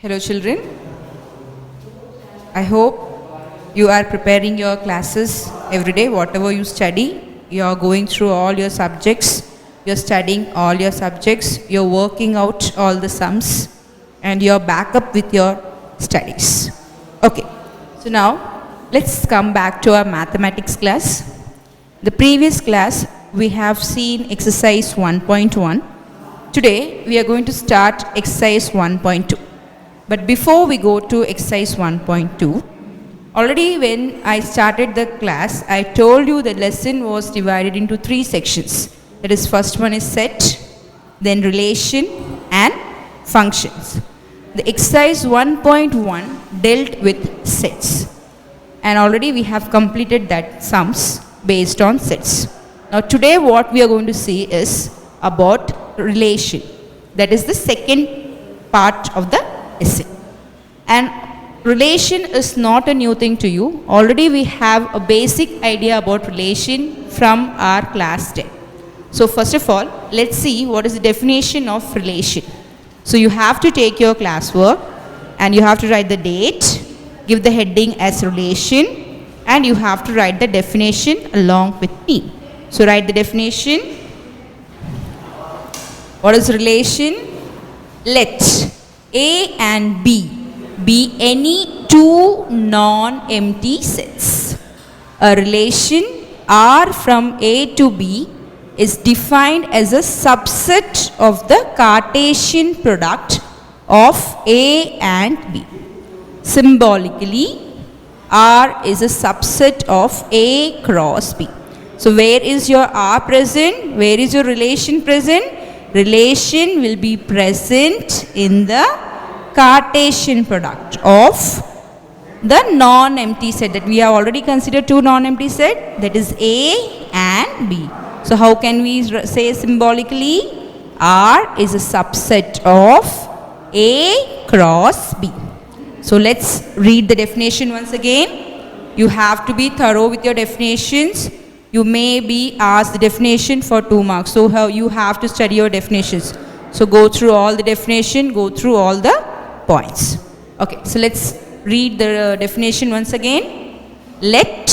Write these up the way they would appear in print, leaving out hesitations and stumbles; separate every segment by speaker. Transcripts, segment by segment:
Speaker 1: Hello children, I hope you are preparing your classes every day, whatever you study, you are going through all your subjects, you are studying all your subjects, you are working out all the sums and you are back up with your studies. Okay, so now let's come back to our mathematics class. The previous class we have seen exercise 1.1. Today we are going to start exercise 1.2. But before we go to exercise 1.2, already when I started the class, I told you the lesson was divided into 3 sections. That is, first one is set, then relation and functions. The exercise 1.1 dealt with sets. And already we have completed that sums based on sets. Now today what we are going to see is about relation. That is the second part of the essay. And relation is not a new thing to you. Already we have a basic idea about relation from our class 10. So first of all, let's see what is the definition of relation. So you have to take your classwork and you have to write the date, give the heading as relation, and you have to write the definition along with me. So write the definition. What is relation? Let A and B be any two non-empty sets. A relation R from A to B is defined as a subset of the Cartesian product of A and B. Symbolically, R is a subset of A cross B. So where is your R present? Where is your relation present? Relation will be present in the Cartesian product of the non-empty set that we have already considered two non-empty set, that is A and B. So how can we say symbolically? R is a subset of A cross B. So let's read the definition once again. You have to be thorough with your definitions. You may be asked the definition for 2 marks. So you have to study your definitions. So go through all the definition, go through all the points. Okay, so let's read the definition once again. Let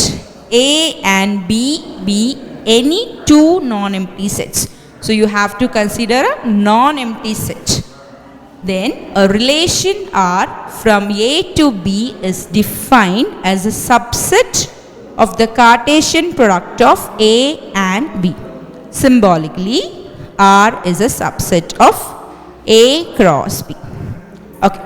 Speaker 1: A and B be any two non-empty sets. So you have to consider a non-empty set. Then a relation R from A to B is defined as a subset of the Cartesian product of A and B. Symbolically, R is a subset of A cross B. Okay.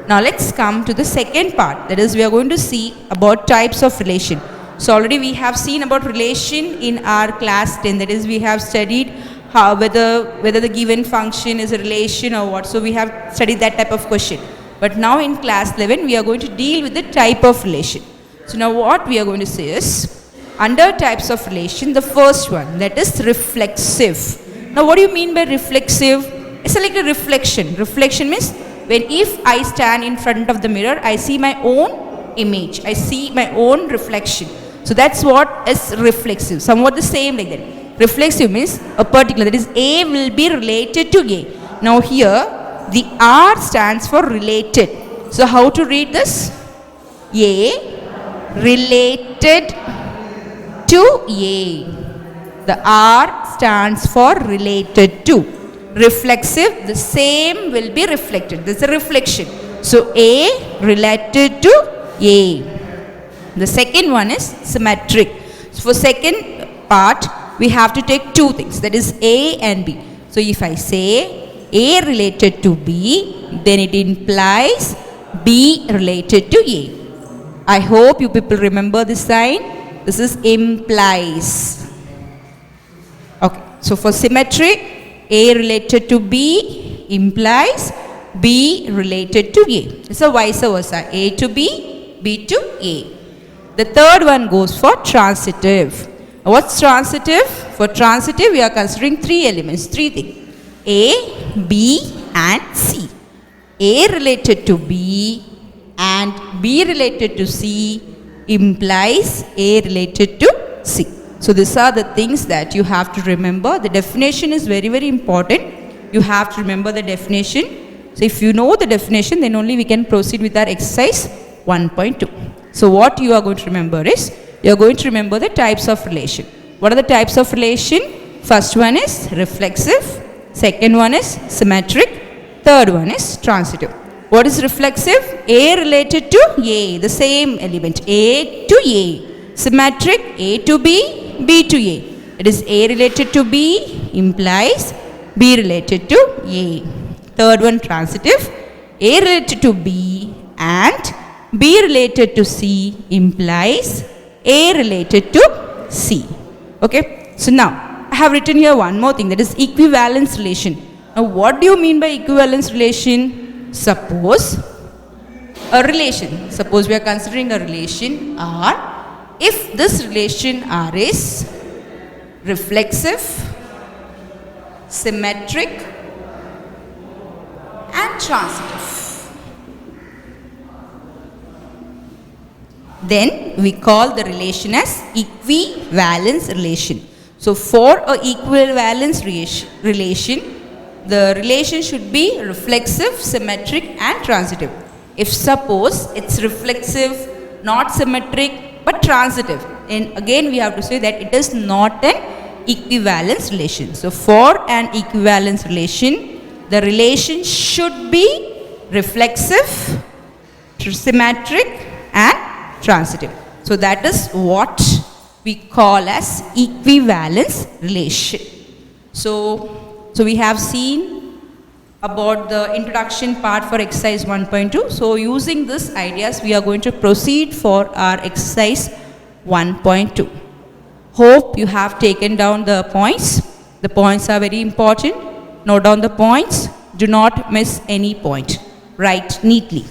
Speaker 1: Now let's come to the second part. That is, we are going to see about types of relation. So already we have seen about relation in our class 10. That is, we have studied how whether the given function is a relation or what. So we have studied that type of question. But now in class 11, we are going to deal with the type of relation. So now what we are going to say is, under types of relation, the first one, that is reflexive. Now what do you mean by reflexive? It's like a reflection. Reflection means when if I stand in front of the mirror, I see my own image. I see my own reflection. So that's what is reflexive. Somewhat the same like that. Reflexive means a particular, that is A will be related to A. Now here, the R stands for related. So how to read this? A related to A. The R stands for related to. Reflexive, the same will be reflected. This is a reflection. So A related to A. The second one is symmetric. So for second part, we have to take two things. That is A and B. So if I say A related to B, then it implies B related to A. I hope you people remember this sign. This is implies. Okay. So for symmetry, A related to B implies B related to A. So vice versa. A to B, B to A. The third one goes for transitive. What's transitive? For transitive, we are considering 3 elements, 3 things. A, B and C. A related to B and B related to C implies A related to C. So these are the things that you have to remember. The definition is very, very important. You have to remember the definition. So if you know the definition, then only we can proceed with our exercise 1.2. So what you are going to remember is, you are going to remember the types of relation. What are the types of relation? First one is reflexive, second one is symmetric, third one is transitive. What is reflexive? A related to A, the same element, A to A. Symmetric, A to B, B to A. It is A related to B implies B related to A. Third one, transitive, A related to B and B related to C implies A related to C. Okay, so now I have written here one more thing, that is equivalence relation. Now what do you mean by equivalence relation? Suppose we are considering a relation R. If this relation R is reflexive, symmetric and transitive, then we call the relation as equivalence relation. So for a equivalence relation, the relation should be reflexive, symmetric and transitive. If suppose it's reflexive, not symmetric but transitive, and again we have to say that it is not an equivalence relation. So for an equivalence relation, the relation should be reflexive, symmetric and transitive. So that is what we call as equivalence relation. So we have seen about the introduction part for exercise 1.2. So using these ideas, we are going to proceed for our exercise 1.2. Hope you have taken down the points. The points are very important. Note down the points. Do not miss any point. Write neatly.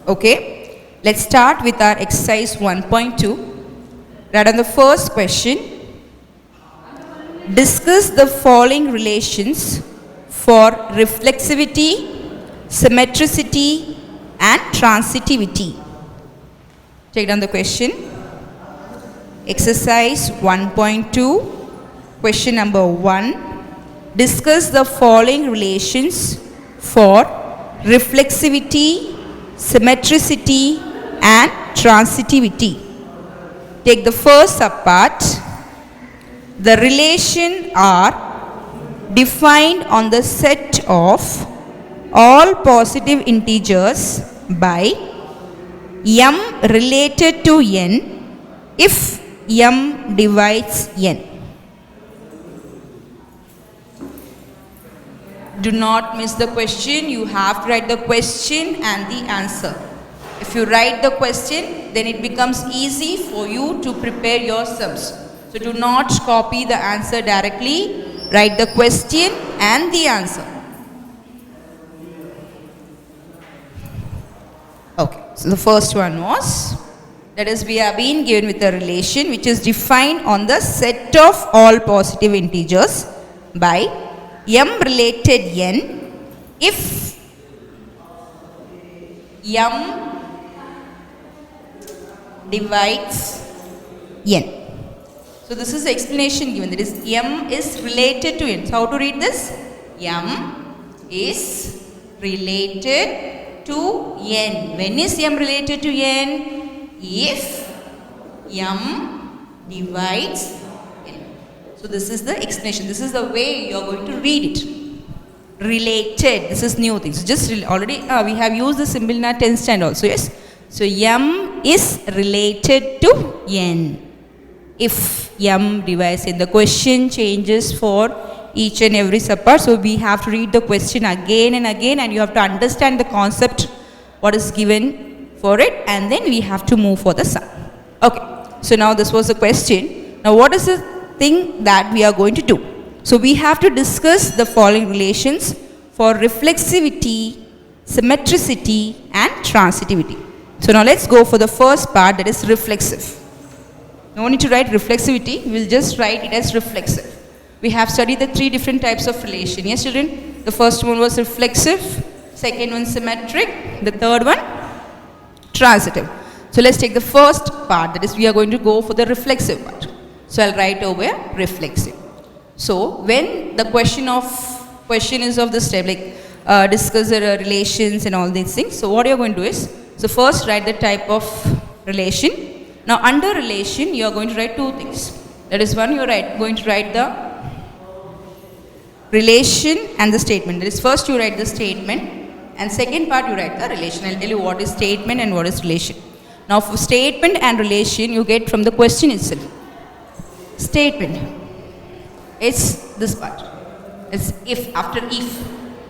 Speaker 1: Okay, let's start with our exercise 1.2. Right on the first question, discuss the following relations for reflexivity, symmetricity and transitivity. Take down the question. Exercise 1.2, question number 1. Discuss the following relations for reflexivity, symmetricity and transitivity. Take the first subpart. The relation are defined on the set of all positive integers by m related to n if m divides n. Do not miss the question. You have to write the question and the answer. If you write the question, then it becomes easy for you to prepare your sums. So do not copy the answer directly. Write the question and the answer. Okay, so the first one was, that is, we have been given with a relation which is defined on the set of all positive integers by m related n if m divides n. So this is the explanation given, that is m is related to n. So how to read this? M is related to n. When is m related to n? If m divides n. So this is the explanation. This is the way you are going to read it. Related. This is new things. Just already we have used the symbol in our 10th standard also. Yes. So m is related to n. If m divides n, the question changes for each and every subpart. So we have to read the question again and again, and you have to understand the concept, what is given for it, and then we have to move for the sum. Okay. So now this was the question. Now what is the thing that we are going to do? So we have to discuss the following relations for reflexivity, symmetricity and transitivity. So now let's go for the first part, that is reflexive. No need to write reflexivity, we will just write it as reflexive. We have studied the 3 different types of relation. Yes children? The first one was reflexive, second one symmetric, the third one transitive. So let's take the first part, that is we are going to go for the reflexive part. So I'll write over here reflexive. So when the question is of this type, like discuss the relations and all these things. So what you're going to do is, so first write the type of relation. Now under relation you are going to write two things. That is, one, you're going to write the relation and the statement. That is, first you write the statement and second part you write the relation. I'll tell you what is statement and what is relation. Now for statement and relation you get from the question itself. Statement, it's this part. It's if, after if,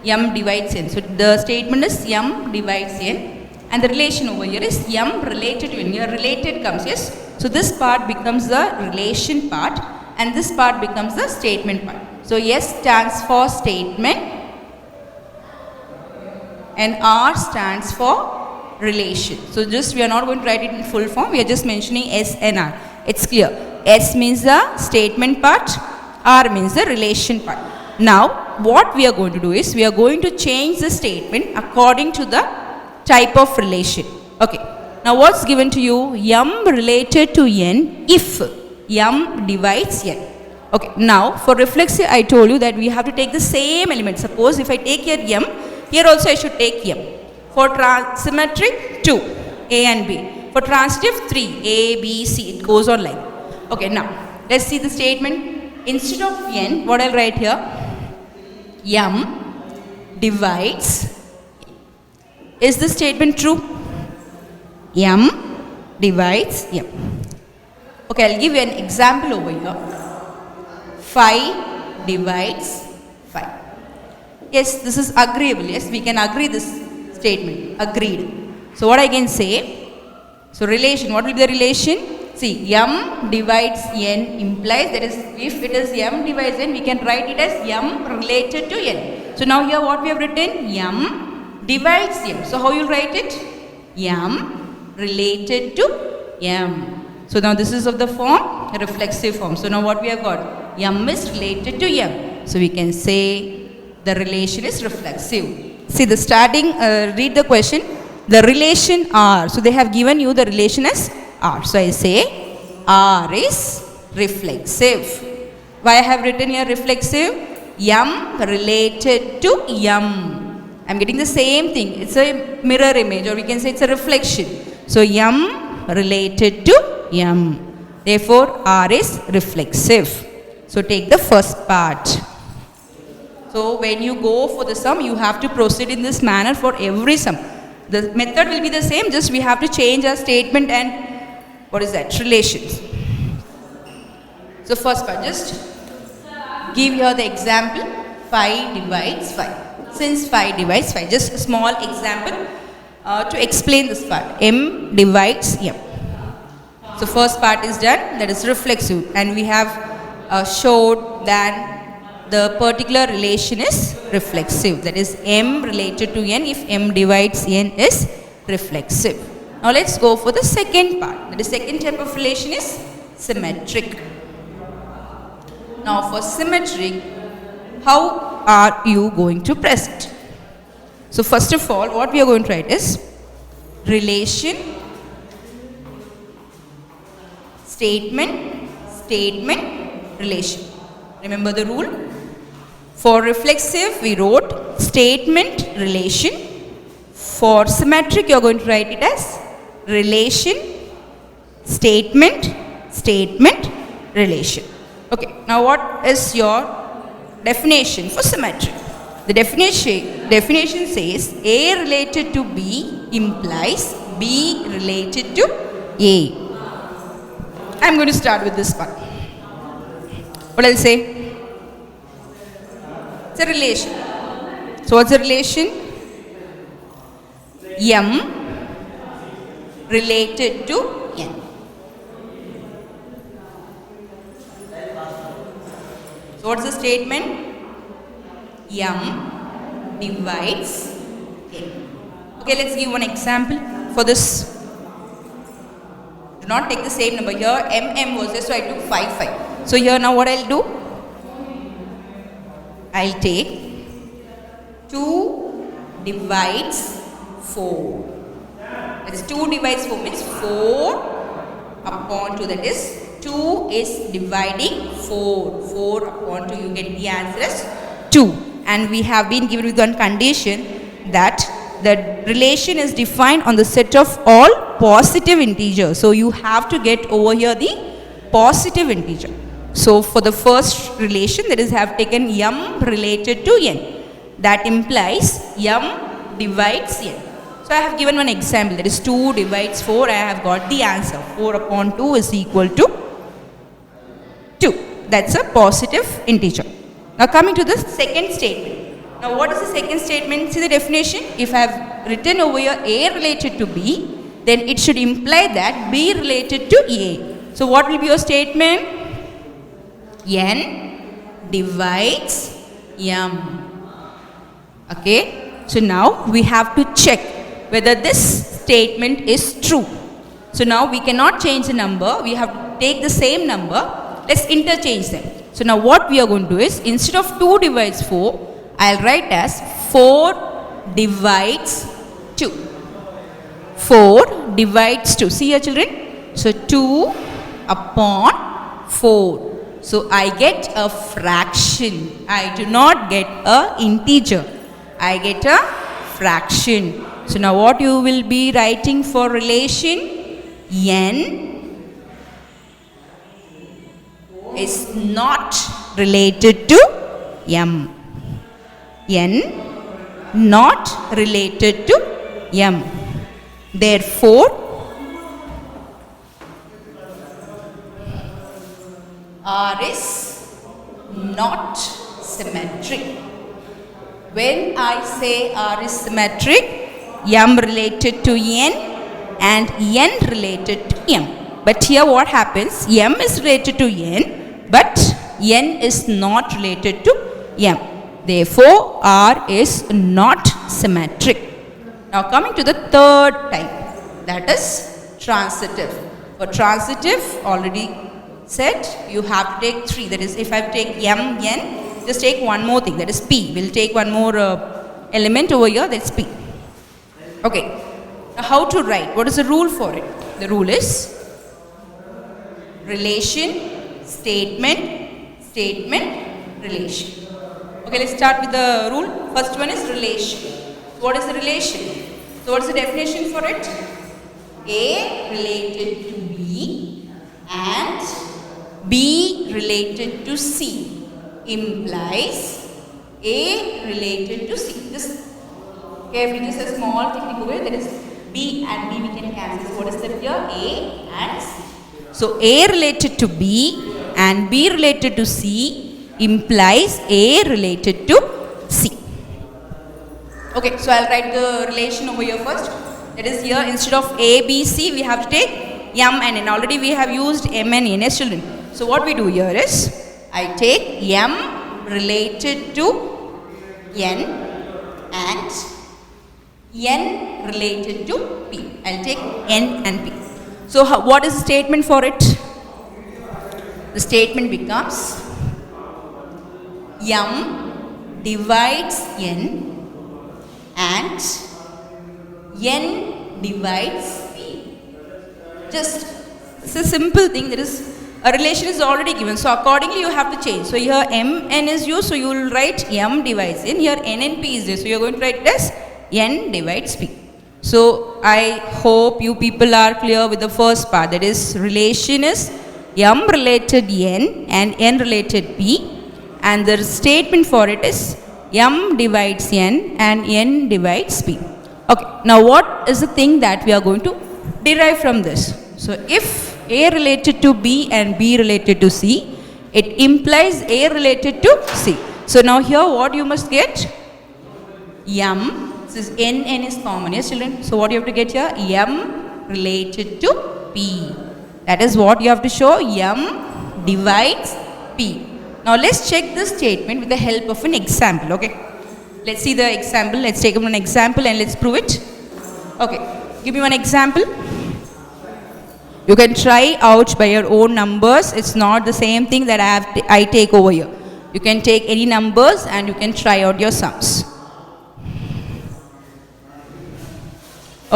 Speaker 1: m divides n. So the statement is m divides n, and the relation over here is m related to n. Here related comes, yes. So this part becomes the relation part and this part becomes the statement part. So S stands for statement and R stands for relation. So just we are not going to write it in full form, we are just mentioning S and R. It's clear. S means the statement part, R means the relation part. Now what we are going to do is, we are going to change the statement according to the type of relation. Okay. Now what's given to you? M related to n if m divides n. Okay. Now for reflexive I told you that we have to take the same element. Suppose if I take here m, here also I should take m. For symmetric 2, A and B. For transitive 3, A, B, C. It goes on like. Okay, now let's see the statement. Instead of n, what I'll write here? M divides. Is this statement true? M divides m. Okay, I'll give you an example over here. 5 divides 5. Yes, this is agreeable. Yes, we can agree this statement. Agreed. So what I can say? So relation, what will be the relation? See, m divides n implies, that is, if it is m divides n, we can write it as m related to n. So now here what we have written? M divides m. So how you write it? M related to m. So now this is of the form, reflexive form. So now what we have got? M is related to m. So we can say the relation is reflexive. See the starting, read the question. The relation R. So they have given you the relation as R. So I say R is reflexive. Why I have written here reflexive? M related to M. I am getting the same thing. It's a mirror image, or we can say it's a reflection. So M related to M. Therefore R is reflexive. So take the first part. So when you go for the sum, you have to proceed in this manner for every sum. The method will be the same, just we have to change our statement and what is that? Relations. So first part, just give here the example. 5 divides 5. Since 5 divides 5, just a small example to explain this part. M divides M. So first part is done, that is reflexive, and we have showed that the particular relation is reflexive, that is m related to n if m divides n is reflexive. Now let's go for the second part. The second type of relation is symmetric. Now for symmetric, how are you going to present? So first of all, what we are going to write is relation, statement, statement, relation. Remember the rule? For reflexive, we wrote statement, relation. For symmetric, you are going to write it as relation, statement, statement, relation. Okay, now what is your definition for symmetry? The definition says A related to B implies B related to A. I am going to start with this part. What I'll say? It's a relation. So what's the relation? M related to N. So what's the statement? M divides N. Okay, let's give one example for this. Do not take the same number. Here M was there, so I took 5. So here now what I'll do? I'll take 2 divides 4. That's 2 divides 4 means 4 upon 2. That is 2 is dividing 4. 4 upon 2. You get the answer as 2. And we have been given with one condition that the relation is defined on the set of all positive integers. So you have to get over here the positive integer. So for the first relation, that is, I have taken m related to n. That implies m divides n. So I have given one example, that is 2 divides 4. I have got the answer. 4 upon 2 is equal to 2. That's a positive integer. Now coming to the second statement. Now what is the second statement? See the definition. If I have written over here A related to B, then it should imply that B related to A. So what will be your statement? N divides m. Okay. So now we have to check whether this statement is true. So now we cannot change the number. We have to take the same number. Let's interchange them. So now what we are going to do is, instead of 2 divides 4, I'll write as 4 divides 2. 4 divides 2. See here children. So 2 upon 4. So I get a fraction. I do not get a integer. I get a fraction. So now what you will be writing for relation? N is not related to m. N not related to m. Therefore, R is not symmetric. When I say R is symmetric, m related to n and n related to m. But here what happens? M is related to n, but n is not related to m. Therefore, R is not symmetric. Now coming to the third type, that is transitive. For transitive, already said, you have to take 3. That is, if I take m, n, just take one more thing, that is p. We'll take one more element over here, that's p. Okay. Now how to write? What is the rule for it? The rule is relation, statement, statement, relation. Okay, let's start with the rule. First one is relation. What is the relation? So what is the definition for it? A related to B and B related to C implies A related to C. This carefully, this is a small technical way, that is B and B we can cancel. So what is that here? A and C. So A related to B and B related to C implies A related to C. Okay, so I'll write the relation over here first. That is, here instead of A, B, C, we have to take m and n. Already we have used m and n as children. So what we do here is, I take m related to n and n related to p. I'll take n and p. So what is the statement for it? The statement becomes m divides n and n divides p. Just, it's a simple thing. There is a relation is already given, so accordingly you have to change. So here m n is used, so you will write m divides n. Here n and p is there, so you are going to write it as n divides p. So I hope you people are clear with the first part, that is, relation is m related n and n related p, and the statement for it is m divides n and n divides p. Okay, now what is the thing that we are going to derive from this? So if A related to B and B related to C, it implies A related to C. So now here what you must get? M, this is n is common, yes children? So what you have to get here? M related to P. That is what you have to show, M divides P. Now let's check this statement with the help of an example, okay? Let's see the example. Let's take one example and let's prove it. Okay, give me one example. You can try out by your own numbers. It's not the same thing that I take over here. You can take any numbers and you can try out your sums.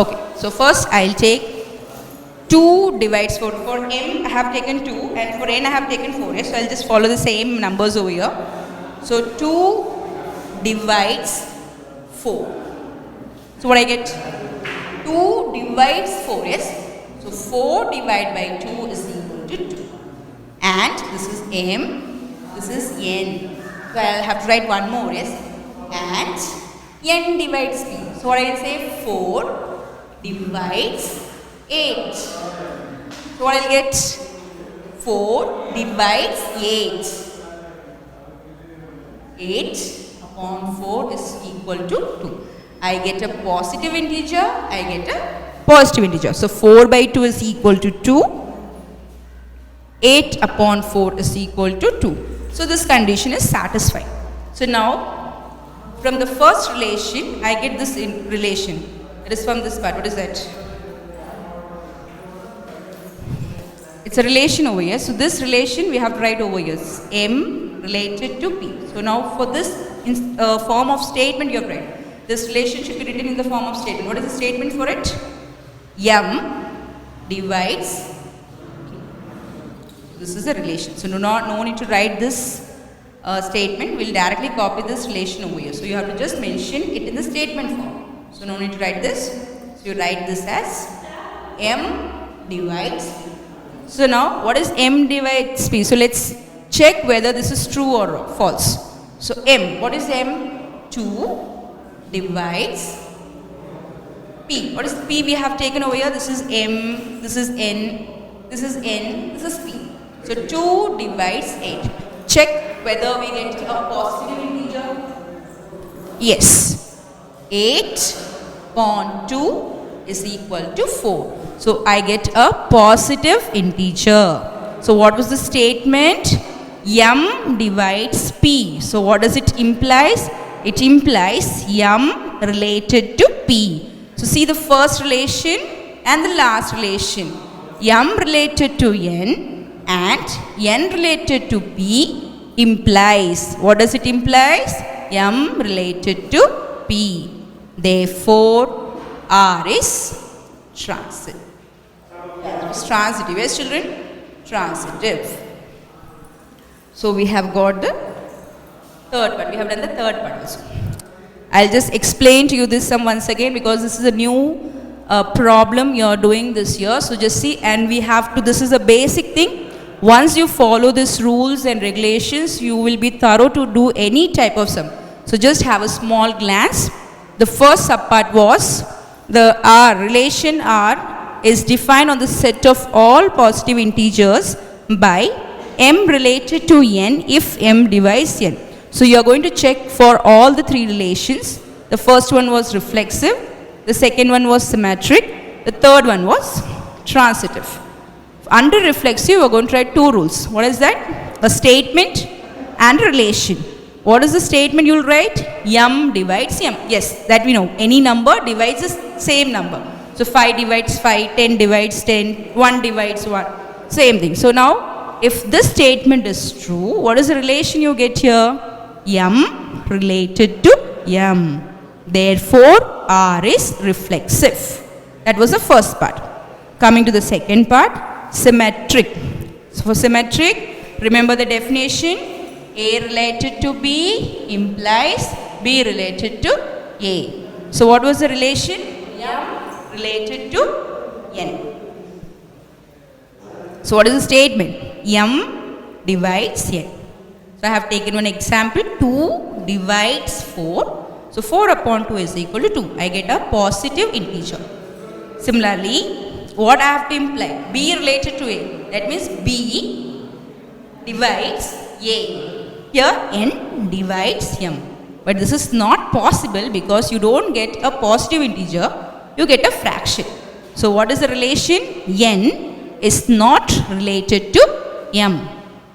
Speaker 1: Okay, so first I'll take 2 divides 4. For m I have taken 2 and for n I have taken 4. Yes, so I'll just follow the same numbers over here. So 2 divides 4. So what I get? 2 divides 4. Yes. So 4 divided by 2 is equal to 2. And this is m, this is n. So I'll have to write one more. Yes. And n divides p. So what I will say? 4 divides 8. So what I'll get? 4 divides 8. 8 upon 4 is equal to 2. I get a positive integer, I get a positive integer. So 4 by 2 is equal to 2. 8 upon 4 is equal to 2. So this condition is satisfied. So now from the first relation, I get this relation. It is from this part. What is that? It's a relation over here. So this relation we have to write over here. M related to P. So now for this form of statement you have to write. This relation should be written in the form of statement. What is the statement for it? M divides P. This is a relation. So no need to write this statement. We'll directly copy this relation over here. So you have to just mention it in the statement form. So no need to write this. So you write this as M divides P. So now what is M divides P? So let's check whether this is true or false. So M, what is M? 2 divides P. What is P we have taken over here? This is M, this is N, this is N, this is P. So 2 divides 8. Check whether we get a positive integer. Yes. 8 upon 2 is equal to 4. So I get a positive integer. So what was the statement? M divides P. So what does it implies? It implies M related to P. So see the first relation and the last relation. M related to N and N related to P implies. What does it implies? M related to P. Therefore, R is transitive. Transitive. Yes, children? Transitive. So we have got the third part. We have done the third part also. I'll just explain to you this once again because this is a new problem you are doing this year. So just see, and we have to, this is a basic thing. Once you follow these rules and regulations, you will be thorough to do any type of sum. So just have a small glance. The first subpart was the R, relation R is defined on the set of all positive integers by M related to N if M divides N. So you are going to check for all the 3 relations. The first one was reflexive, the second one was symmetric, the third one was transitive. Under reflexive, we are going to write 2 rules. What is that? A statement and a relation. What is the statement you will write? M divides M. Yes, that we know. Any number divides the same number. So 5 divides 5, 10 divides 10, 1 divides 1. Same thing. So now, if this statement is true, what is the relation you get here? M related to M. Therefore, R is reflexive. That was the first part. Coming to the second part, symmetric. So for symmetric, remember the definition. A related to B implies B related to A. So what was the relation? M related to N. So what is the statement? M divides N. So I have taken one example. 2 divides 4. So 4 upon 2 is equal to 2. I get a positive integer. Similarly, what I have to imply? B related to A. That means B divides A. Here N divides M. But this is not possible because you don't get a positive integer. You get a fraction. So what is the relation? N is not related to M.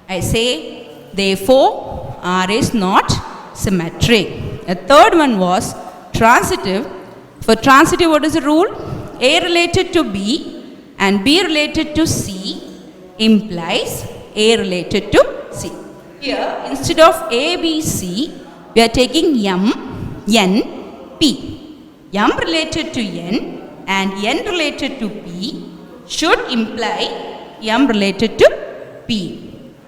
Speaker 1: I say, therefore, R is not symmetric. The third one was transitive. For transitive, what is the rule? A related to B and B related to C implies A related to C. Here, instead of A, B, C, we are taking M, N, P. M related to N and n related to p should imply m related to p.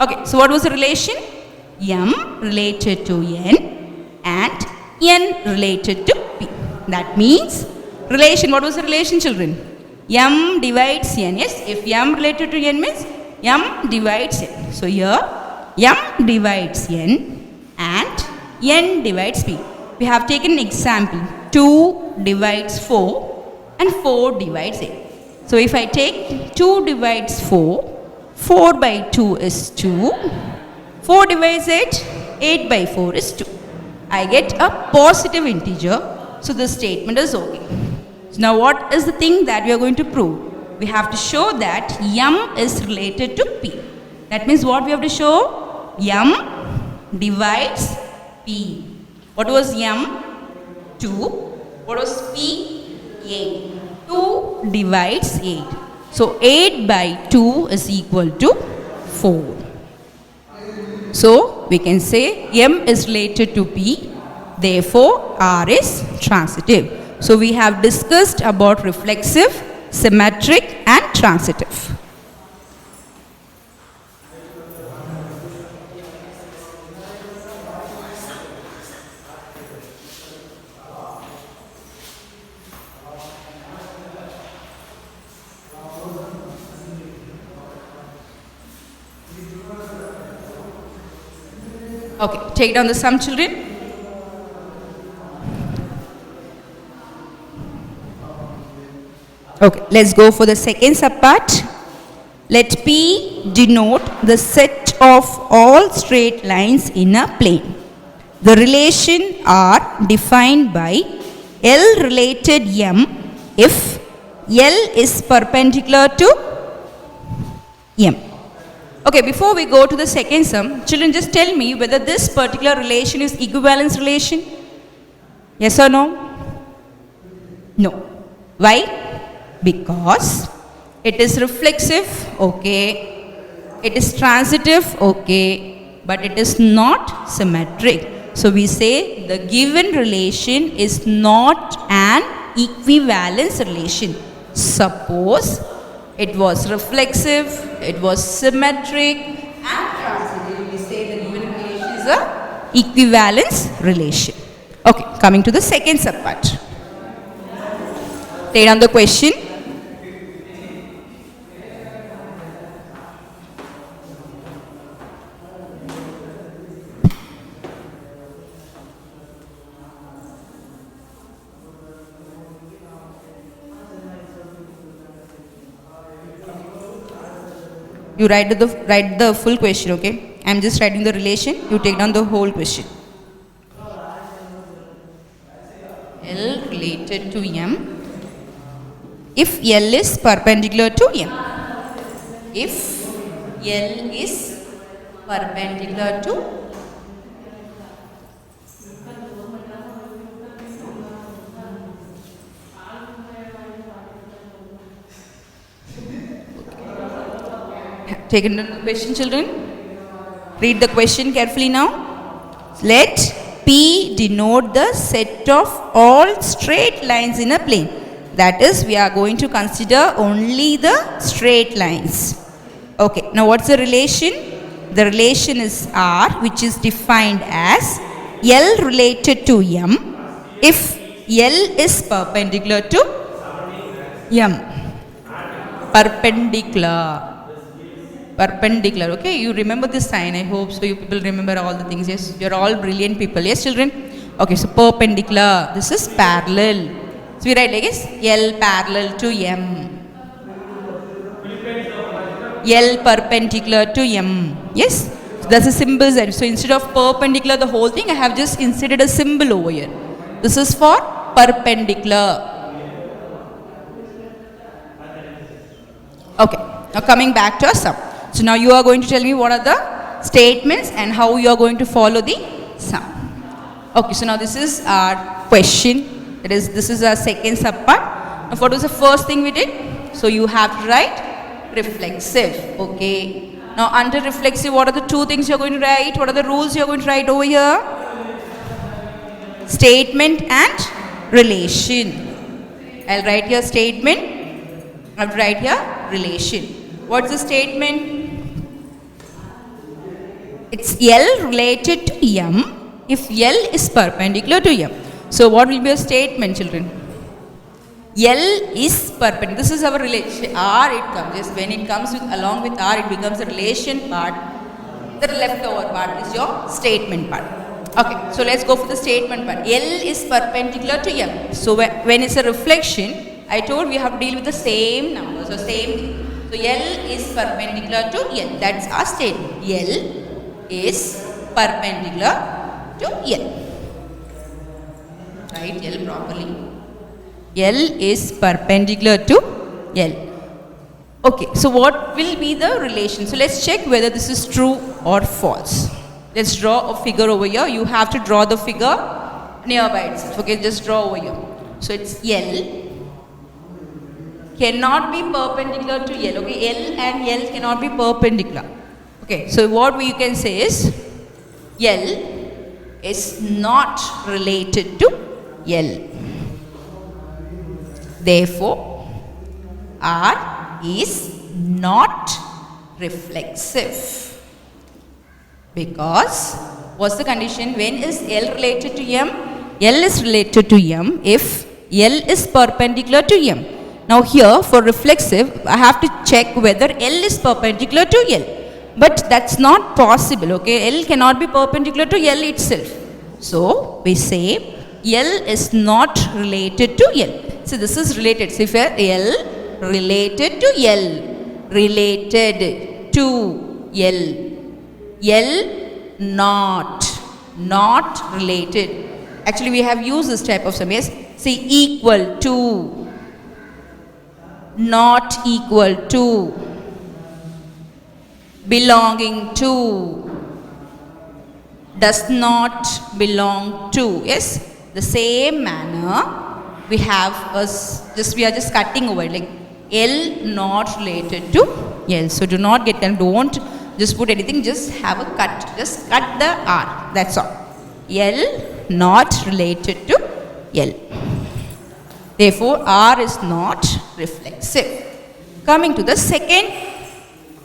Speaker 1: Okay, so what was the relation? M related to n and n related to p. That means relation, what was the relation, children? M divides n. Yes, if m related to n means m divides n. So here m divides n and n divides p. We have taken an example. 2 divides 4 and 4 divides 8. So if I take 2 divides 4, 4 by 2 is 2. 4 divides 8, 8 by 4 is 2. I get a positive integer. So the statement is okay. So now what is the thing that we are going to prove? We have to show that m is related to p. That means what we have to show? M divides p. What was m? 2. What was p? 8. 2 divides 8. So 8 by 2 is equal to 4. So we can say m is related to p. Therefore r is transitive. So we have discussed about reflexive, symmetric and transitive. Okay, take down the sum, children. Okay, let's go for the second subpart. Let P denote the set of all straight lines in a plane. The relation R defined by L related M if L is perpendicular to M. Okay, before we go to the second sum, children, just tell me whether this particular relation is equivalence relation. Yes or no? No. Why? Because it is reflexive, okay. It is transitive, okay. But it is not symmetric. So we say the given relation is not an equivalence relation. Suppose it was reflexive, it was symmetric and transitive. We say the given relation is a equivalence relation. Okay, coming to the second subpart. Take down the question. You write the full question, okay? I am just writing the relation. You take down the whole question. L related to M. If L is perpendicular to M. If L is perpendicular to Taken the question, children? Read the question carefully now. Let P denote the set of all straight lines in a plane. That is, we are going to consider only the straight lines. Okay, now what's the relation? The relation is R, which is defined as L related to M if L is perpendicular to M. Perpendicular, okay? You remember this sign, I hope so. You people remember all the things. Yes, you're all brilliant people. Yes, children? Okay, so perpendicular. This is parallel. So we write like this, L parallel to M. L perpendicular to M. Yes? So that's a symbol. So instead of perpendicular, the whole thing, I have just inserted a symbol over here. This is for perpendicular. Okay, now coming back to our sum. So now you are going to tell me what are the statements and how you are going to follow the sum. Okay, so now this is our question. That is, this is our second subpart. Now what was the first thing we did? So you have to write reflexive. Okay. Now under reflexive, what are the two things you are going to write? What are the rules you are going to write over here? Statement and relation. I'll write here statement. I'll write here relation. What's the statement? It's L related to M if L is perpendicular to M. So what will be a statement, children? L is perpendicular. This is our relation. R it comes. Just when it comes along with R, it becomes a relation part. The leftover part is your statement part. Okay, so let's go for the statement part. L is perpendicular to M. So when it's a reflection, I told we have to deal with the same number. So same thing. So L is perpendicular to L. That's our statement. L is perpendicular to L. Write L properly. L is perpendicular to L. Okay, so what will be the relation? So let's check whether this is true or false. Let's draw a figure over here. You have to draw the figure nearby itself. Okay, just draw over here. So it's L cannot be perpendicular to L. Okay, L and L cannot be perpendicular. Okay, so what we can say is L is not related to L. Therefore, R is not reflexive. Because what's the condition? When is L related to M? L is related to M if L is perpendicular to M. Now here for reflexive, I have to check whether L is perpendicular to L. But that's not possible. Okay, L cannot be perpendicular to L itself. So we say L is not related to L. So this is related. So if L related to L, related to L, L not related. Actually we have used this type of sum. Yes, see equal to, not equal to, belonging to, does not belong to. Yes, the same manner we have we are just cutting over it, like L not related to L. So do not get and don't just put anything, just have a cut. Just cut the R. That's all. L not related to L. Therefore, R is not reflexive. Coming to the second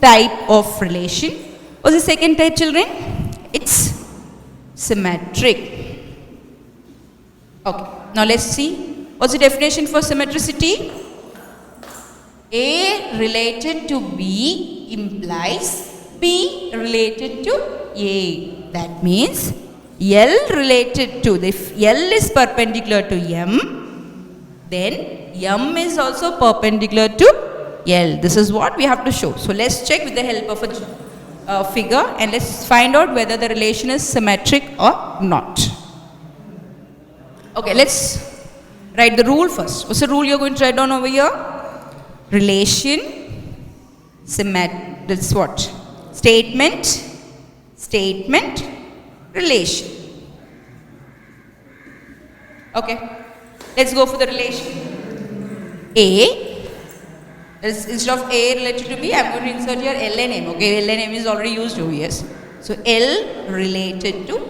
Speaker 1: type of relation. What's the second type, children? It's symmetric. Okay, now let's see. What's the definition for symmetricity? A related to B implies B related to A. That means L related to, if L is perpendicular to M, then M is also perpendicular to L. This is what we have to show. So let's check with the help of a figure and let's find out whether the relation is symmetric or not. Okay, let's write the rule first. What's the rule you're going to write down over here? Relation, that's what? Statement, statement, relation. Okay, let's go for the relation. A, instead of A related to B, I'm going to insert here L and M. Okay, L and M is already used over here. So L related to.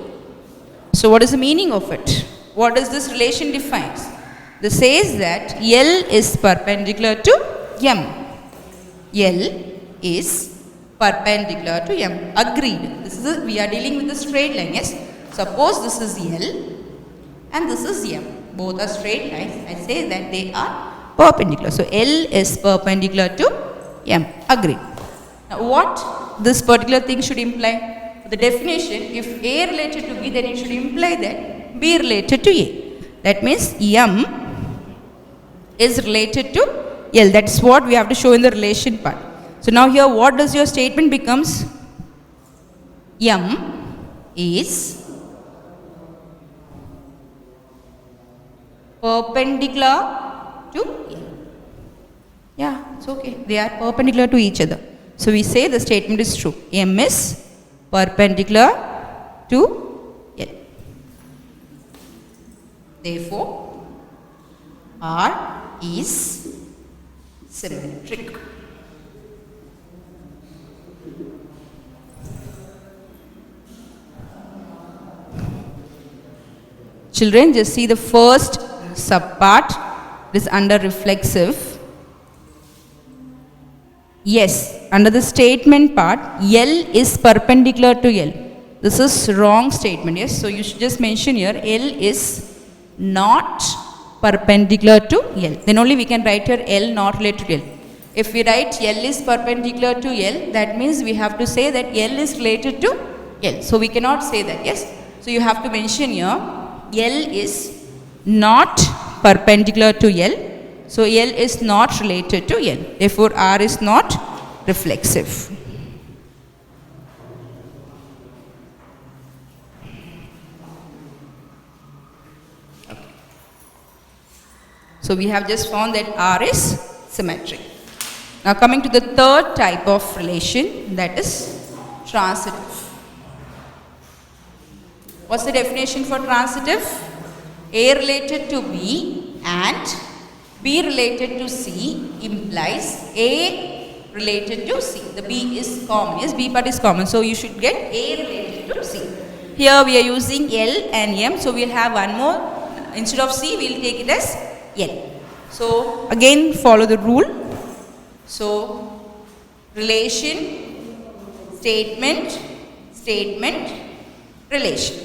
Speaker 1: So what is the meaning of it? What does this relation defines? This says that L is perpendicular to M. L is perpendicular to M. Agreed. This is we are dealing with the straight line. Yes. Suppose this is L and this is M. Both are straight lines. I say that they are perpendicular. So L is perpendicular to M. Agreed. Now what this particular thing should imply? The definition, if A related to B, then it should imply that B related to A. That means M is related to L. That's what we have to show in the relation part. So now here what does your statement becomes? M is perpendicular to L. Yeah, it's okay. They are perpendicular to each other. So we say the statement is true. M is perpendicular to L. Therefore, R is symmetric. Children, just see the first subpart, It is under reflexive. Yes, under the statement part, L is perpendicular to L. This is wrong statement. Yes, so you should just mention here L is not perpendicular to L. Then only we can write here L not related to L. If we write L is perpendicular to L, that means we have to say that L is related to L. So we cannot say that. Yes. So you have to mention here L is not perpendicular to L. So L is not related to L. Therefore R is not reflexive. So we have just found that R is symmetric. Now coming to the third type of relation, that is transitive. What's the definition for transitive? A related to B and B related to C implies A related to C. The B is common. Yes, B part is common. So you should get A related to C. Here we are using L and M. So we'll have one more. Instead of C, we'll take it as L. So again follow the rule. So relation, statement, statement, relation.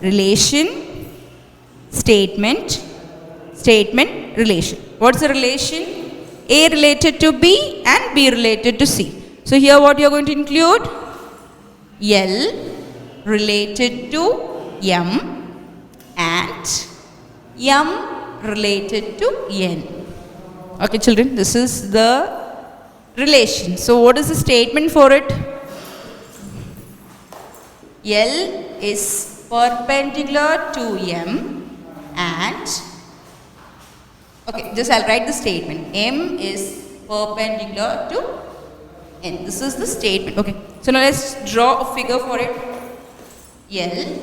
Speaker 1: Relation, statement, statement, relation. What's the relation? A related to B and B related to C. So here what you are going to include? L related to M and M related to N. Okay children, this is the relation. So what is the statement for it? L is perpendicular to M and, okay, just I'll write the statement. M is perpendicular to N. This is the statement. Okay, so now let's draw a figure for it. L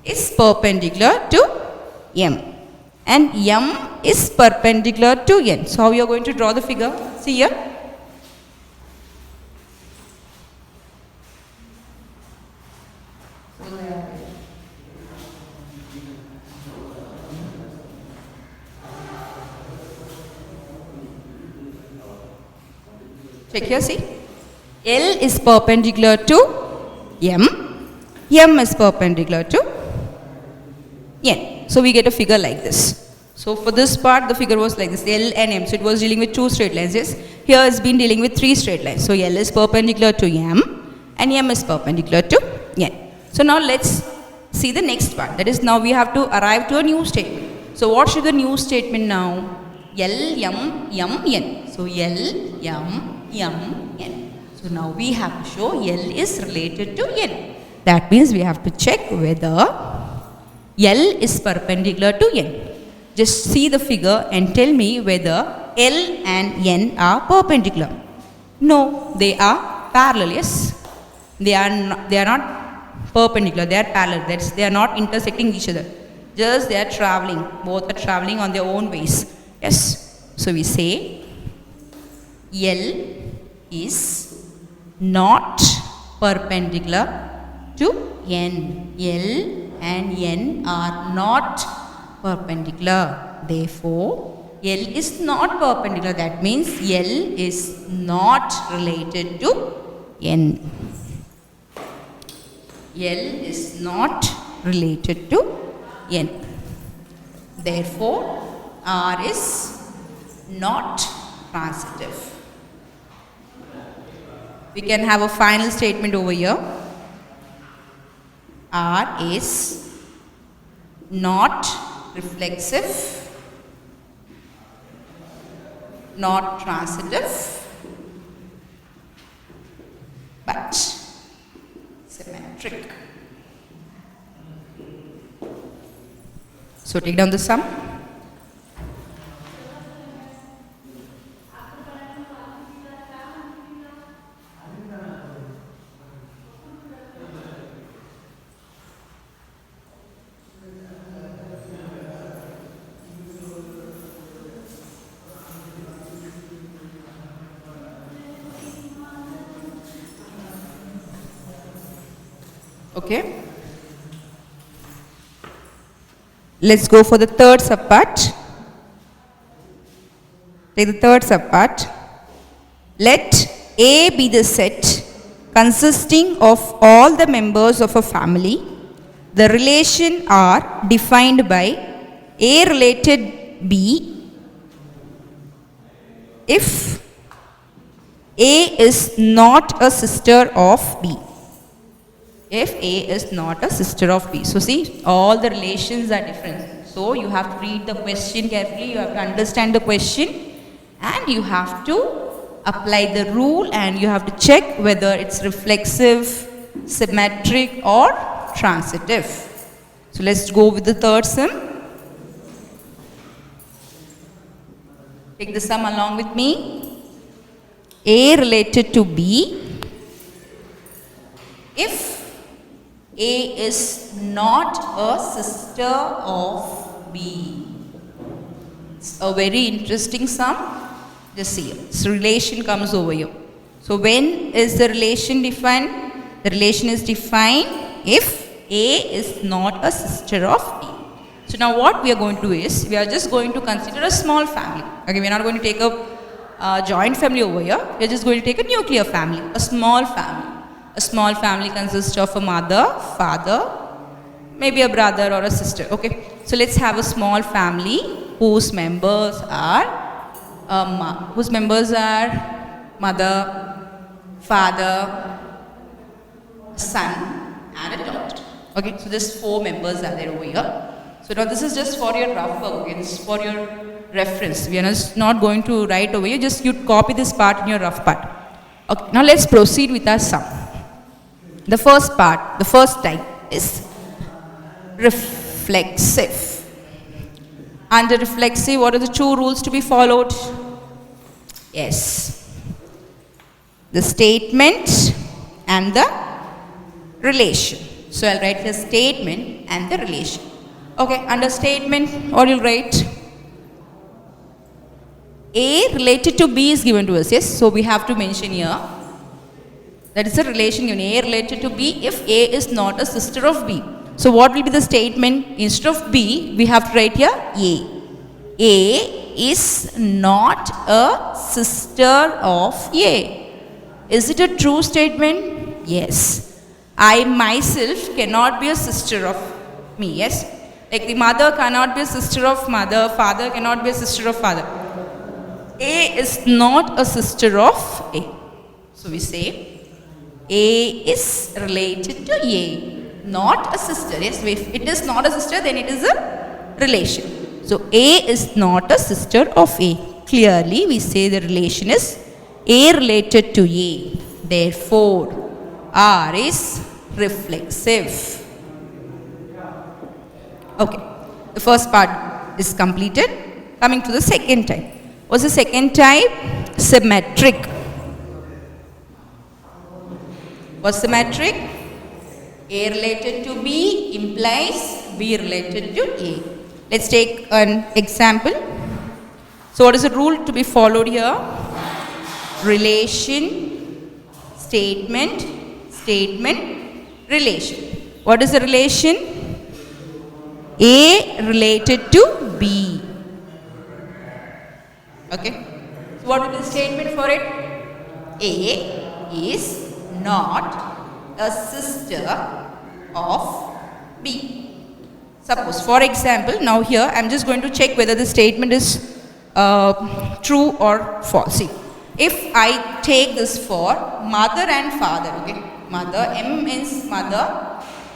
Speaker 1: is perpendicular to M and M is perpendicular to N. So how you are going to draw the figure? See here. Check here, see. L is perpendicular to M. M is perpendicular to N. So we get a figure like this. So for this part, the figure was like this, L and M. So it was dealing with two straight lines. Yes. Here it's been dealing with three straight lines. So L is perpendicular to M and M is perpendicular to N. So now let's see the next part. That is, now we have to arrive to a new statement. So what should the new statement now? L, M, M, N. So L, M, M, N. So now we have to show L is related to N. That means we have to check whether L is perpendicular to N. Just see the figure and tell me whether L and N are perpendicular. No, they are parallel. Yes, they are not perpendicular. They are parallel. That's, they are not intersecting each other. Just they are traveling. Both are traveling on their own ways. Yes. So we say L is not perpendicular to N. L and N are not perpendicular. Therefore, L is not perpendicular. That means L is not related to N. L is not related to N. Therefore, R is not transitive. We can have a final statement over here. R is not reflexive, not transitive, but symmetric. So take down the sum. Okay. Let's go for the third subpart. Take the third subpart. Let A be the set consisting of all the members of a family. The relation are defined by A related B if A is not a sister of B. If A is not a sister of B. So see, all the relations are different. So you have to read the question carefully, you have to understand the question, and you have to apply the rule, and you have to check whether it's reflexive, symmetric or transitive. So let's go with the third sum. Take the sum along with me. A related to B if A is not a sister of B. It's a very interesting sum. Just see, this relation comes over here. So when is the relation defined? The relation is defined if A is not a sister of B. So now what we are going to do is, we are just going to consider a small family. Okay, we are not going to take a joint family over here. We are just going to take a nuclear family, a small family. A small family consists of a mother, father, maybe a brother or a sister. Okay, so let's have a small family whose members are mother, father, son and a daughter. Okay, so just 4 members are there over here. So now this is just for your rough work, okay? This is for your reference. We are not going to write over here, just you copy this part in your rough part. Okay, now let's proceed with our sum. The first part, the first type is reflexive. Under reflexive, what are the 2 rules to be followed? Yes, the statement and the relation. So I'll write the statement and the relation. Okay, under statement, what you'll write? A related to B is given to us, yes? So we have to mention here, that is a relation given, A related to B if A is not a sister of B. So what will be the statement? Instead of B, we have to write here A. A is not a sister of A. Is it a true statement? Yes. I myself cannot be a sister of me, yes? Like the mother cannot be a sister of mother, father cannot be a sister of father. A is not a sister of A. So we say A is related to A, not a sister. Yes, if it is not a sister, then it is a relation. So A is not a sister of A. Clearly, we say the relation is A related to A. Therefore, R is reflexive. Okay, the first part is completed. Coming to the second type. What's the second type? Symmetric. What's symmetric? A related to B implies B related to A. Let's take an example. So what is the rule to be followed here? Relation, statement, statement, relation. What is the relation? A related to B. Okay. So what will be the statement for it? A is not a sister of B. Suppose, for example, now here I am just going to check whether the statement is true or false. See, if I take this for mother and father, okay, mother, M means mother,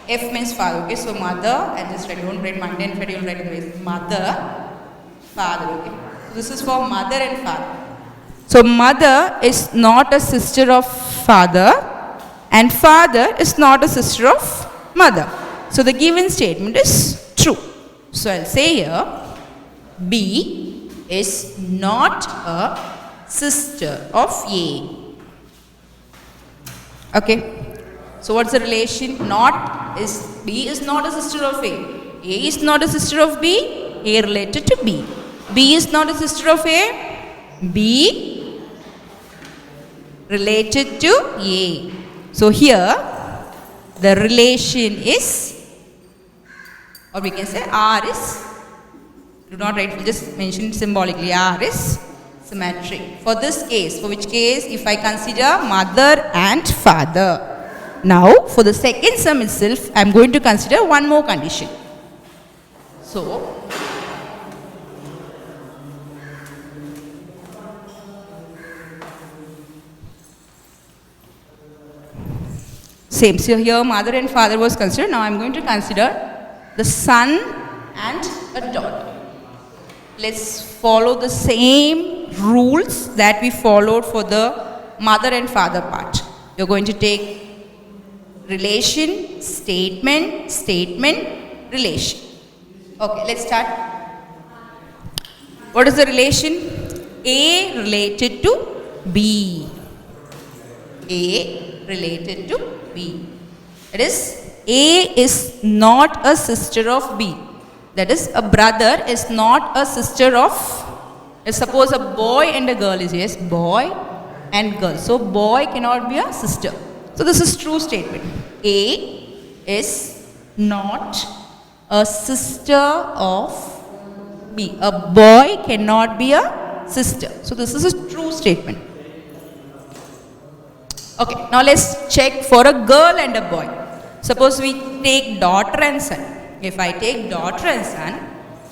Speaker 1: F means father, okay, so mother, and just write, don't write Monday and Friday, you'll write it mother, father, okay. So this is for mother and father. So mother is not a sister of father and father is not a sister of mother. So the given statement is true. So I'll say here, B is not a sister of A. Okay. So what's the relation? Not is, B is not a sister of A. A is not a sister of B. A related to B. B is not a sister of A. B related to A. So here the relation is, or we can say R is, do not write, just mention symbolically, R is symmetric. For this case, for which case if I consider mother and father. Now for the second sum itself, I am going to consider one more condition. So same. So here mother and father was considered. Now I am going to consider the son and a daughter. Let's follow the same rules that we followed for the mother and father part. You're going to take relation, statement, statement, relation. Okay, let's start. What is the relation? A related to B. A related to B. That is, A is not a sister of B. That is, a brother is not a sister of, suppose a boy and a girl is, yes, boy and girl. So boy cannot be a sister. So this is true statement. A is not a sister of B. A boy cannot be a sister. So this is a true statement. Okay, now let's check for a girl and a boy. Suppose we take daughter and son. If I take daughter and son,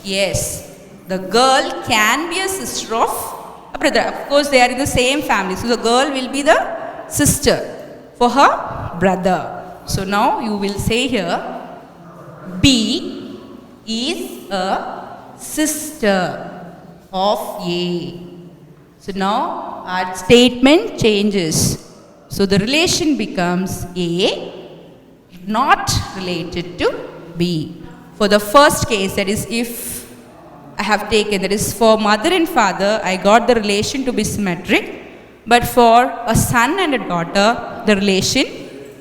Speaker 1: yes, the girl can be a sister of a brother. Of course, they are in the same family. So the girl will be the sister for her brother. So now you will say here, B is a sister of A. So now our statement changes. So the relation becomes A not related to B. For the first case, that is if I have taken, that is for mother and father, I got the relation to be symmetric. But for a son and a daughter, the relation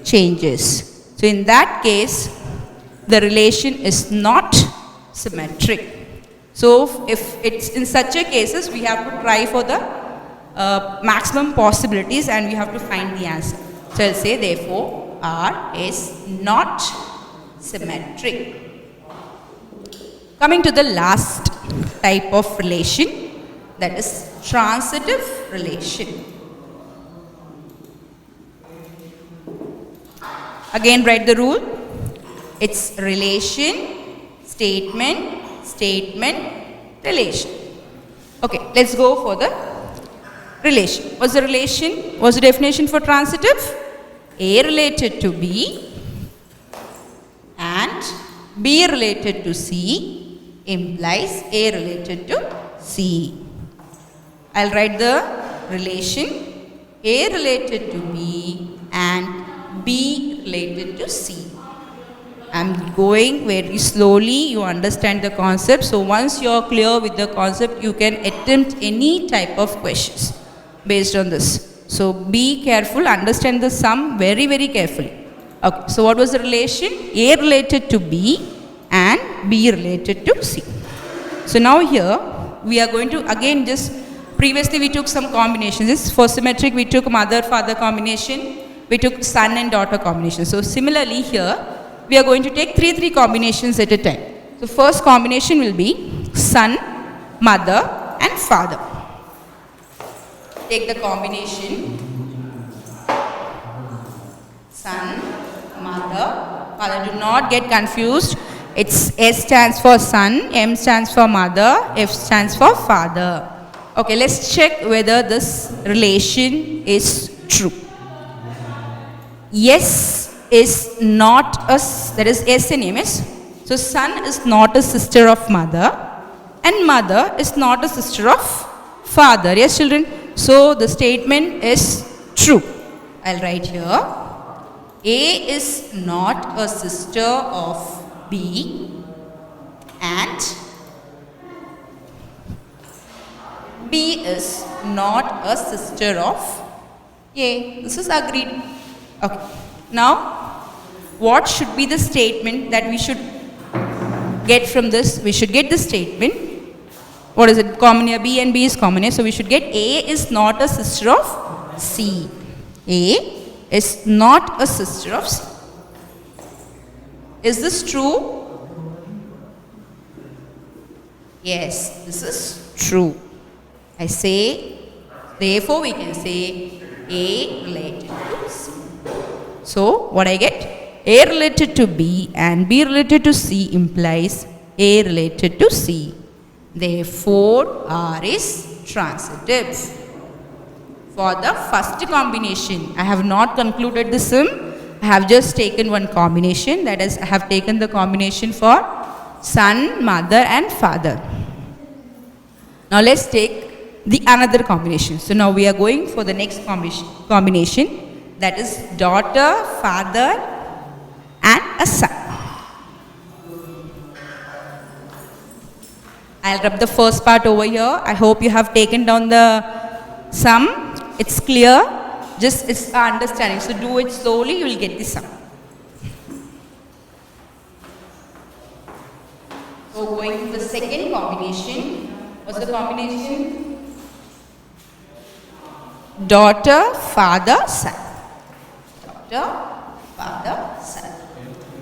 Speaker 1: changes. So in that case, the relation is not symmetric. So if it's in such a cases, we have to try for the maximum possibilities and we have to find the answer. So I'll say therefore R is not symmetric. Coming to the last type of relation, that is transitive relation. Again write the rule. It's relation, statement, statement, relation. Okay, let's go for the relation. What's the relation? What's the definition for transitive? A related to B and B related to C implies A related to C. I'll write the relation A related to B and B related to C. I'm going very slowly, you understand the concept. So once you're clear with the concept, you can attempt any type of questions based on this. So be careful, understand the sum very, very carefully. Okay, so what was the relation? A related to B and B related to C. So now here we are going to again just, previously we took some combinations. For symmetric we took mother-father combination, we took son and daughter combination. So similarly here we are going to take three combinations at a time. So first combination will be son, mother and father. Take the combination son, mother, father. Do not get confused. It's S stands for son, M stands for mother, F stands for father. Okay, let's check whether this relation is true. S is not a, that is S in name is. So son is not a sister of mother and mother is not a sister of father. Yes children? So the statement is true. I'll write here. A is not a sister of B and B is not a sister of A. This is agreed. Okay. Now, what should be the statement that we should get from this? We should get the statement. What is it? Common here. B and B is common here. So we should get A is not a sister of C. A is not a sister of C. Is this true? Yes, this is true. I say, therefore we can say A related to C. So what I get? A related to B and B related to C implies A related to C. Therefore R is transitive. For the first combination, I have not concluded the sum. I have just taken one combination, that is, I have taken the combination for son, mother and father. Now let's take the another combination. So now we are going for the next combination, that is daughter, father and a son. I'll rub the first part over here. I hope you have taken down the sum. It's clear, just it's understanding. So do it slowly, you will get the sum. So going to the second combination. What's the combination? Daughter, father, son. Daughter, father, son.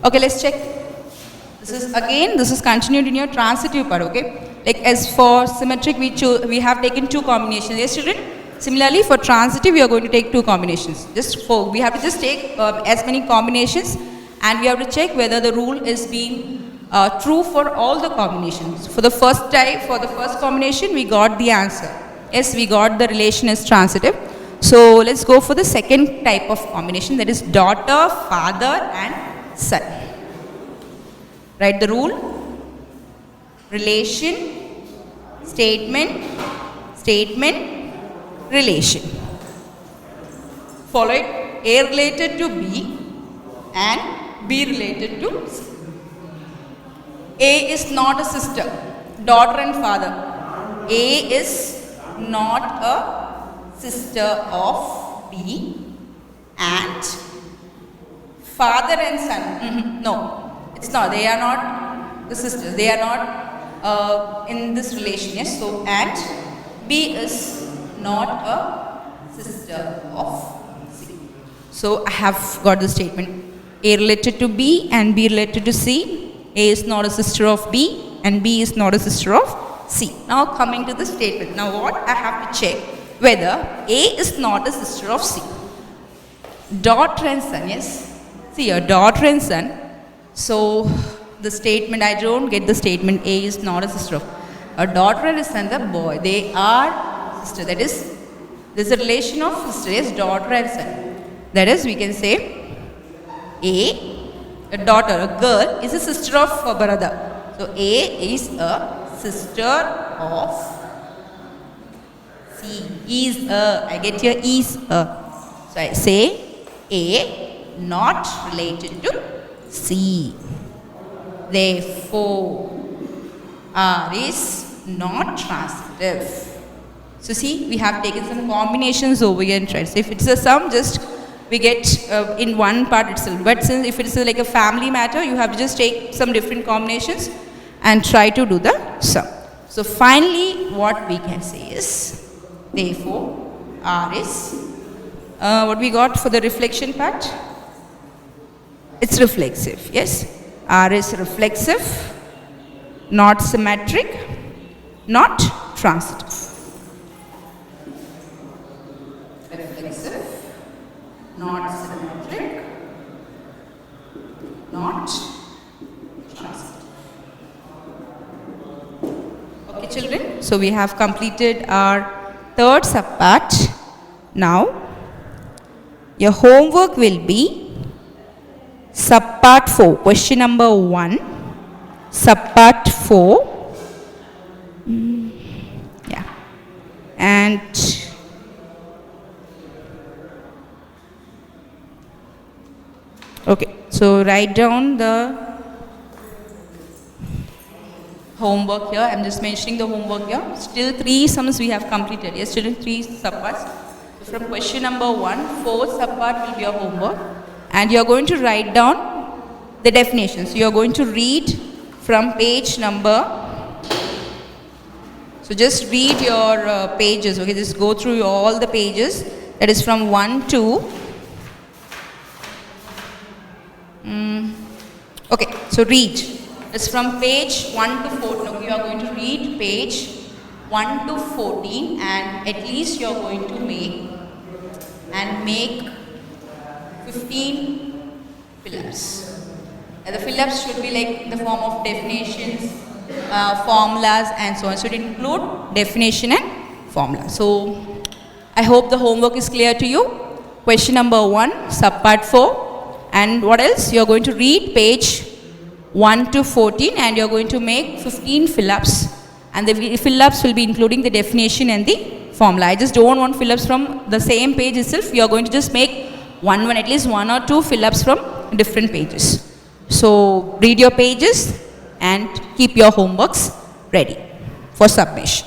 Speaker 1: Okay, let's check. This is continued in your transitive part, okay? Like as for symmetric, we have taken two combinations. Yes, children? Similarly, for transitive, we are going to take two combinations. We have to just take as many combinations, and we have to check whether the rule is being true for all the combinations. For the first combination, we got the answer. Yes, we got the relation is transitive. So let's go for the second type of combination, that is daughter, father and son. Write the rule. Relation, statement, relation. Follow it. A related to B and B related to C. A is not a sister, daughter and father. A is not a sister of B and father and son. No, it's not. They are not the sisters. They are not in this relation. Yes. So and B is not a sister of C. So I have got the statement. A related to B and B related to C. A is not a sister of B and B is not a sister of C. Now coming to the statement. Now what I have to check whether A is not a sister of C. Daughter and son, yes. See here, daughter and son. So the statement, I don't get the statement A is not a sister of. A daughter and a son, the boy, they are sister. That is, there's a relation of sister, yes, daughter and son. That is, we can say a daughter, a girl, is a sister of a brother. So A is a sister of C. Is a. I get here is a. So I say A not related to C. Therefore, R is not transitive. So see, we have taken some combinations over here and tried. So if it's a sum, just we get in one part itself. But since if it's like a family matter, you have to just take some different combinations and try to do the sum. So finally, what we can say is, therefore, R is, what we got for the reflection part? It's reflexive, yes. R is reflexive, not symmetric, not transitive. Reflexive, not symmetric, not transitive. Okay, children. So we have completed our third subpart. Now, your homework will be subpart 4, question number 1, subpart 4, yeah, and okay, so write down the homework here. I'm just mentioning the homework here. Still 3 sums we have completed. Yes, children, 3 subparts. So from question number 1, 4th subpart will be your homework. And you are going to write down the definitions. You are going to read from page number. So just read your pages. Okay, just go through all the pages. That is from 1 to. Okay, so read. It's from page 1 to 4. Now you are going to read page 1 to 14, and at least you're going to make 15 fill-ups. The fill-ups should be like the form of definitions, formulas and so on. So it include definition and formula. So I hope the homework is clear to you. Question number 1, subpart 4, and what else? You're going to read page 1 to 14 and you're going to make 15 fill-ups, and the fill-ups will be including the definition and the formula. I just don't want fill-ups from the same page itself. You're going to just make at least 1 or 2 fill-ups from different pages. So read your pages and keep your homeworks ready for submission.